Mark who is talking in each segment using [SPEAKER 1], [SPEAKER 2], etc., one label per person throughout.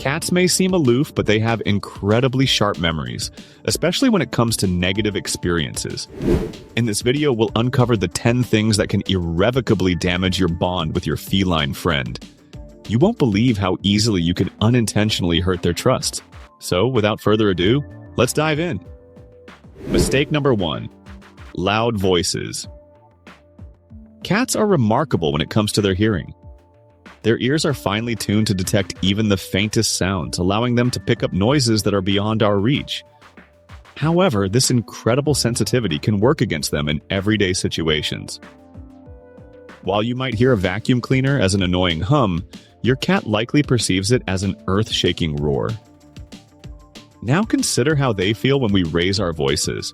[SPEAKER 1] Cats may seem aloof, but they have incredibly sharp memories, especially when it comes to negative experiences. In this video, we'll uncover the 10 things that can irrevocably damage your bond with your feline friend. You won't believe how easily you can unintentionally hurt their trust. So, without further ado, let's dive in. Mistake number 1. Loud voices. Cats are remarkable when it comes to their hearing. Their ears are finely tuned to detect even the faintest sounds, allowing them to pick up noises that are beyond our reach. However, this incredible sensitivity can work against them in everyday situations. While you might hear a vacuum cleaner as an annoying hum, your cat likely perceives it as an earth-shaking roar. Now consider how they feel when we raise our voices.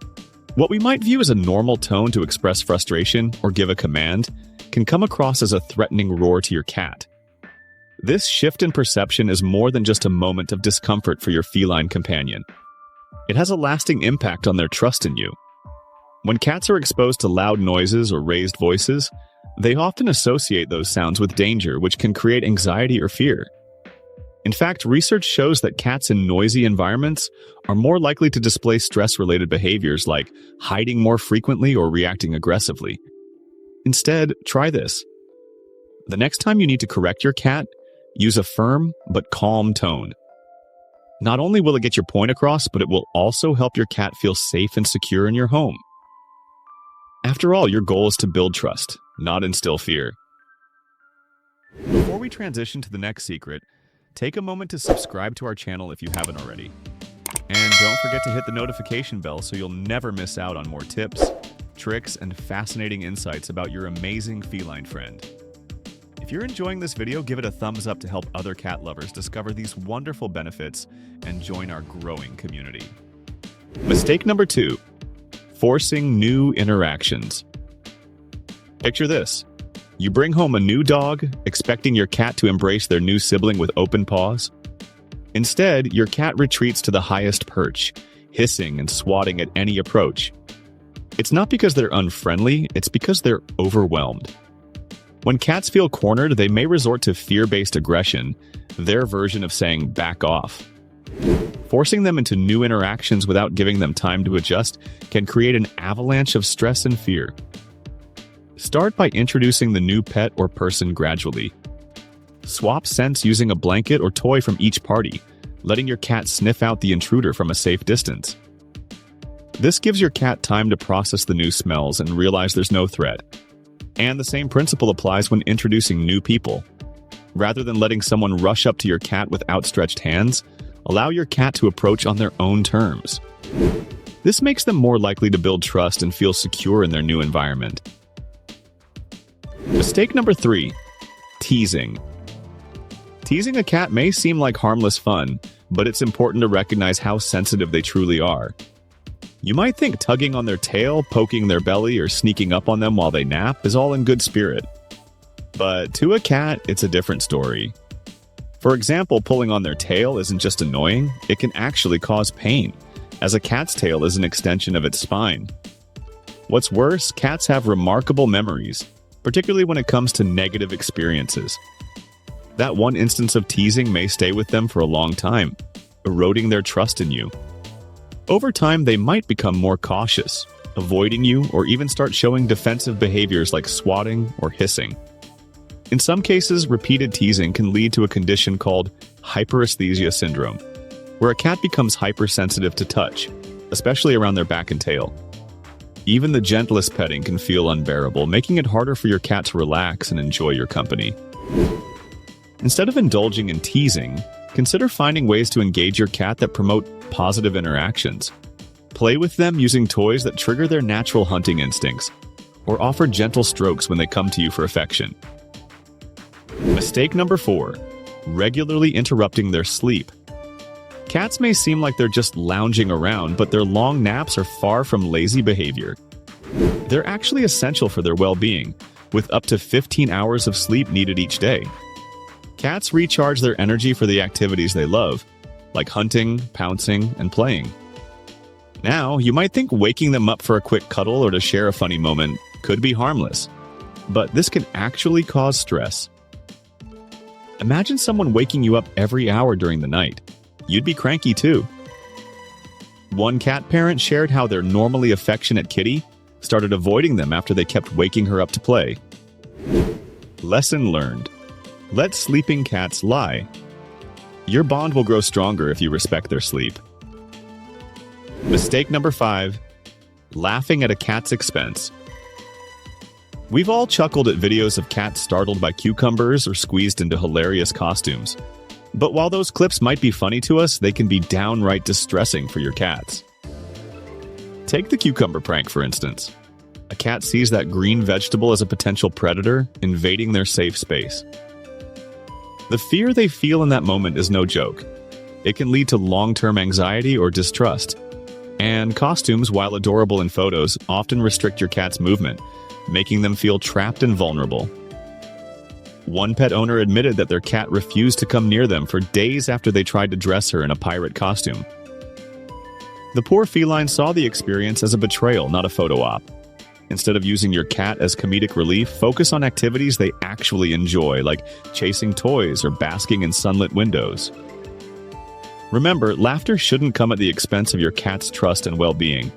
[SPEAKER 1] What we might view as a normal tone to express frustration or give a command can come across as a threatening roar to your cat. This shift in perception is more than just a moment of discomfort for your feline companion. It has a lasting impact on their trust in you. When cats are exposed to loud noises or raised voices, they often associate those sounds with danger, which can create anxiety or fear. In fact, research shows that cats in noisy environments are more likely to display stress-related behaviors like hiding more frequently or reacting aggressively. Instead, try this. The next time you need to correct your cat, use a firm but calm tone. Not only will it get your point across, but it will also help your cat feel safe and secure in your home. After all, your goal is to build trust, not instill fear. Before we transition to the next secret, take a moment to subscribe to our channel if you haven't already. And don't forget to hit the notification bell so you'll never miss out on more tips, tricks, and fascinating insights about your amazing feline friend. If you're enjoying this video, give it a thumbs up to help other cat lovers discover these wonderful benefits and join our growing community. Mistake number 2. Forcing new interactions. Picture this. You bring home a new dog, expecting your cat to embrace their new sibling with open paws. Instead, your cat retreats to the highest perch, hissing and swatting at any approach. It's not because they're unfriendly, it's because they're overwhelmed. When cats feel cornered, they may resort to fear-based aggression, their version of saying back off. Forcing them into new interactions without giving them time to adjust can create an avalanche of stress and fear. Start by introducing the new pet or person gradually. Swap scents using a blanket or toy from each party, letting your cat sniff out the intruder from a safe distance. This gives your cat time to process the new smells and realize there's no threat. And the same principle applies when introducing new people. Rather than letting someone rush up to your cat with outstretched hands, allow your cat to approach on their own terms. This makes them more likely to build trust and feel secure in their new environment. Mistake number 3. Teasing. Teasing a cat may seem like harmless fun, but it's important to recognize how sensitive they truly are. You might think tugging on their tail, poking their belly, or sneaking up on them while they nap is all in good spirit. But to a cat, it's a different story. For example, pulling on their tail isn't just annoying, it can actually cause pain, as a cat's tail is an extension of its spine. What's worse, cats have remarkable memories, particularly when it comes to negative experiences. That one instance of teasing may stay with them for a long time, eroding their trust in you. Over time, they might become more cautious, avoiding you, or even start showing defensive behaviors like swatting or hissing. In some cases, repeated teasing can lead to a condition called hyperesthesia syndrome, where a cat becomes hypersensitive to touch, especially around their back and tail. Even the gentlest petting can feel unbearable, making it harder for your cat to relax and enjoy your company. Instead of indulging in teasing, consider finding ways to engage your cat that promote positive interactions. Play with them using toys that trigger their natural hunting instincts, or offer gentle strokes when they come to you for affection. Mistake number 4. Regularly interrupting their sleep. Cats may seem like they're just lounging around, but their long naps are far from lazy behavior. They're actually essential for their well-being, with up to 15 hours of sleep needed each day. Cats recharge their energy for the activities they love, like hunting, pouncing, and playing. Now, you might think waking them up for a quick cuddle or to share a funny moment could be harmless, but this can actually cause stress. Imagine someone waking you up every hour during the night. You'd be cranky too. One cat parent shared how their normally affectionate kitty started avoiding them after they kept waking her up to play. Lesson learned. Let sleeping cats lie. Your bond will grow stronger if you respect their sleep. Mistake number 5. Laughing at a cat's expense. We've all chuckled at videos of cats startled by cucumbers or squeezed into hilarious costumes. But while those clips might be funny to us, they can be downright distressing for your cats. Take the cucumber prank, for instance. A cat sees that green vegetable as a potential predator, invading their safe space. The fear they feel in that moment is no joke. It can lead to long-term anxiety or distrust. And costumes, while adorable in photos, often restrict your cat's movement, making them feel trapped and vulnerable. One pet owner admitted that their cat refused to come near them for days after they tried to dress her in a pirate costume. The poor feline saw the experience as a betrayal, not a photo op. Instead of using your cat as comedic relief, focus on activities they actually enjoy, like chasing toys or basking in sunlit windows. Remember, laughter shouldn't come at the expense of your cat's trust and well-being.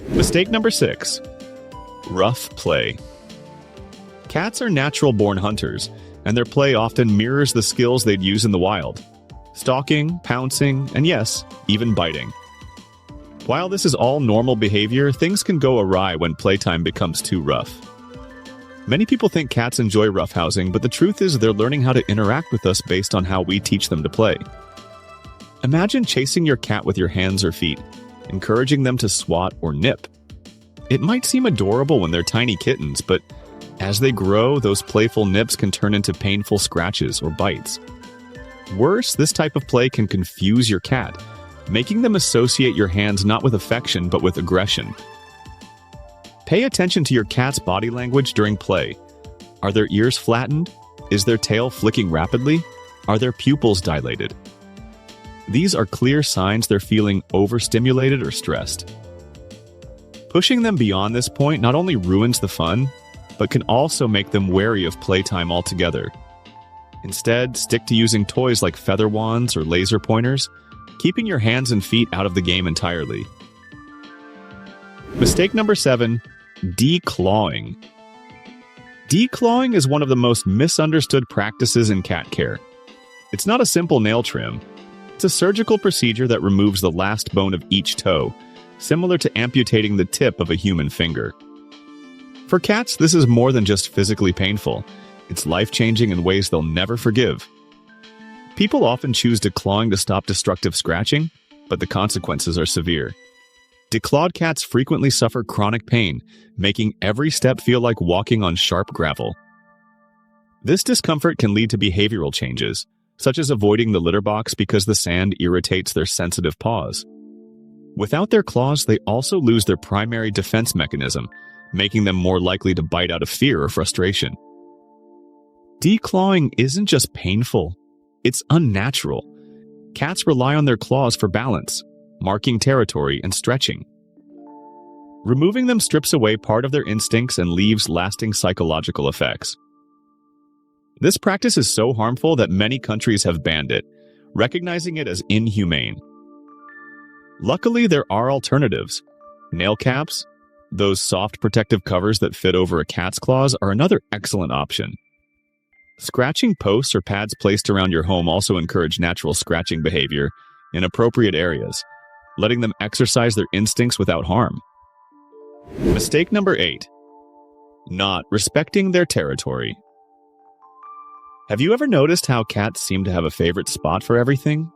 [SPEAKER 1] Mistake number 6. Rough play. Cats are natural-born hunters, and their play often mirrors the skills they'd use in the wild. Stalking, pouncing, and yes, even biting. While this is all normal behavior, things can go awry when playtime becomes too rough. Many people think cats enjoy roughhousing, but the truth is they're learning how to interact with us based on how we teach them to play. Imagine chasing your cat with your hands or feet, encouraging them to swat or nip. It might seem adorable when they're tiny kittens, but as they grow, those playful nips can turn into painful scratches or bites. Worse, this type of play can confuse your cat, making them associate your hands not with affection but with aggression. Pay attention to your cat's body language during play. Are their ears flattened? Is their tail flicking rapidly? Are their pupils dilated? These are clear signs they're feeling overstimulated or stressed. Pushing them beyond this point not only ruins the fun, but can also make them wary of playtime altogether. Instead, stick to using toys like feather wands or laser pointers, keeping your hands and feet out of the game entirely. Mistake number 7. Declawing. Declawing is one of the most misunderstood practices in cat care. It's not a simple nail trim. It's a surgical procedure that removes the last bone of each toe, similar to amputating the tip of a human finger. For cats, this is more than just physically painful. It's life-changing in ways they'll never forgive. People often choose declawing to stop destructive scratching, but the consequences are severe. Declawed cats frequently suffer chronic pain, making every step feel like walking on sharp gravel. This discomfort can lead to behavioral changes, such as avoiding the litter box because the sand irritates their sensitive paws. Without their claws, they also lose their primary defense mechanism, making them more likely to bite out of fear or frustration. Declawing isn't just painful, it's unnatural. Cats rely on their claws for balance, marking territory, and stretching. Removing them strips away part of their instincts and leaves lasting psychological effects. This practice is so harmful that many countries have banned it, recognizing it as inhumane. Luckily, there are alternatives. Nail caps, those soft protective covers that fit over a cat's claws, are another excellent option. Scratching posts or pads placed around your home also encourage natural scratching behavior in appropriate areas, letting them exercise their instincts without harm. Mistake number 8. Not respecting their territory. Have you ever noticed how cats seem to have a favorite spot for everything?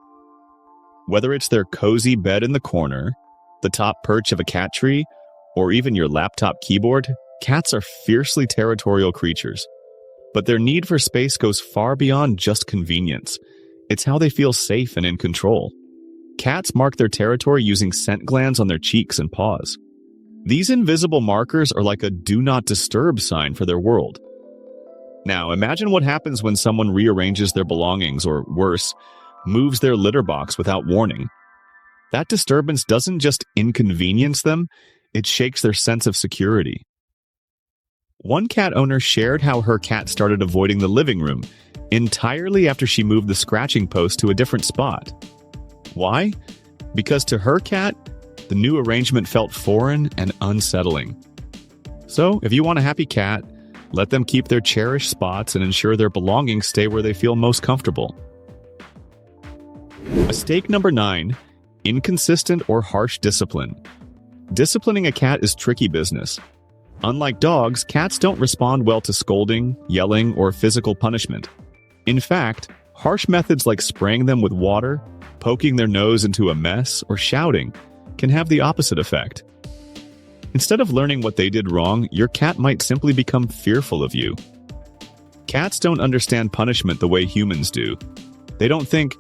[SPEAKER 1] Whether it's their cozy bed in the corner, the top perch of a cat tree, or even your laptop keyboard, cats are fiercely territorial creatures. But their need for space goes far beyond just convenience. It's how they feel safe and in control. Cats mark their territory using scent glands on their cheeks and paws. These invisible markers are like a do not disturb sign for their world. Now, imagine what happens when someone rearranges their belongings or, worse, moves their litter box without warning. That disturbance doesn't just inconvenience them, it shakes their sense of security. One cat owner shared how her cat started avoiding the living room entirely after she moved the scratching post to a different spot. Why? Because to her cat, the new arrangement felt foreign and unsettling. So, if you want a happy cat, let them keep their cherished spots and ensure their belongings stay where they feel most comfortable. Mistake number 9. Inconsistent or harsh discipline. Disciplining a cat is tricky business. Unlike dogs, cats don't respond well to scolding, yelling, or physical punishment. In fact, harsh methods like spraying them with water, poking their nose into a mess, or shouting can have the opposite effect. Instead of learning what they did wrong, your cat might simply become fearful of you. Cats don't understand punishment the way humans do. They don't think,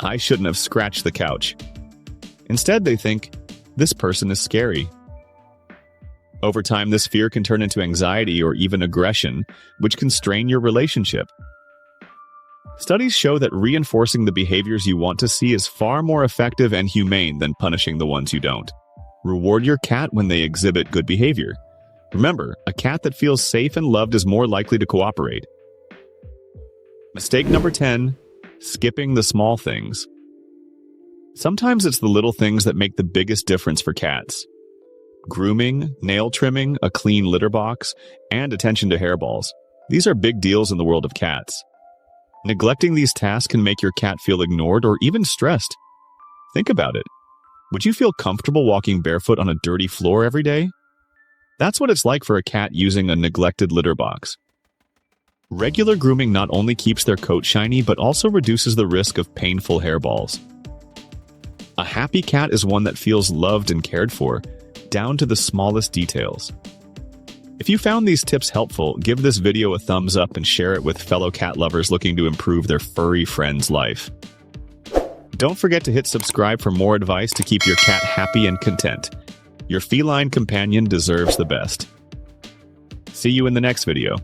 [SPEAKER 1] "I shouldn't have scratched the couch." Instead, they think, "This person is scary." Over time, this fear can turn into anxiety or even aggression, which can strain your relationship. Studies show that reinforcing the behaviors you want to see is far more effective and humane than punishing the ones you don't. Reward your cat when they exhibit good behavior. Remember, a cat that feels safe and loved is more likely to cooperate. Mistake number 10. Skipping the small things. Sometimes it's the little things that make the biggest difference for cats. Grooming, nail trimming, a clean litter box, and attention to hairballs. These are big deals in the world of cats. Neglecting these tasks can make your cat feel ignored or even stressed. Think about it. Would you feel comfortable walking barefoot on a dirty floor every day? That's what it's like for a cat using a neglected litter box. Regular grooming not only keeps their coat shiny, but also reduces the risk of painful hairballs. A happy cat is one that feels loved and cared for, down to the smallest details. If you found these tips helpful, give this video a thumbs up and share it with fellow cat lovers looking to improve their furry friend's life. Don't forget to hit subscribe for more advice to keep your cat happy and content. Your feline companion deserves the best. See you in the next video.